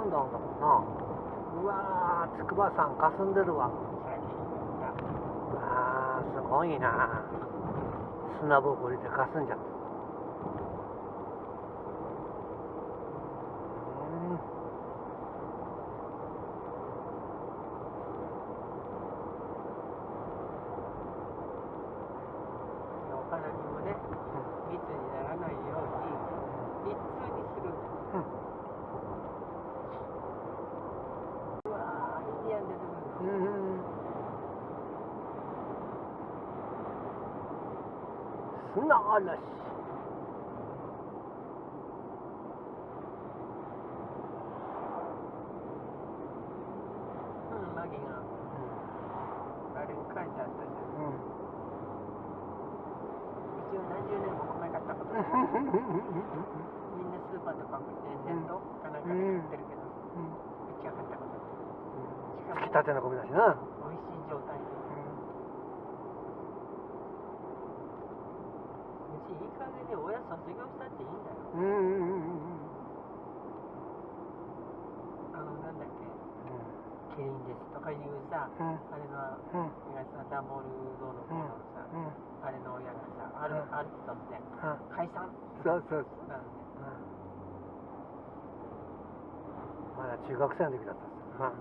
んだんだもんな。うわー、筑波山かすんでるわ。あー、すごいな。砂ぼこりでかすんじゃった。お花見もね、密にならないように、一通にする。うわー、インディアン出てくるの。砂嵐。マギが、あれに書いてあったじゃん。一応何十年も来なかったことない。みんなスーパーとかネットかなんかで買ってるけど、うちは買ったことない。つきたての米だしな。美味しい状態で。うちいい加減で親卒業したっていいんだよ。なんだっけ、キリンですとかいうさ、あれの、ダモールドの方のさ、あれの親がさ、ある日突然、解散そうそう。なんで。まだ中学生の時だったんですよ。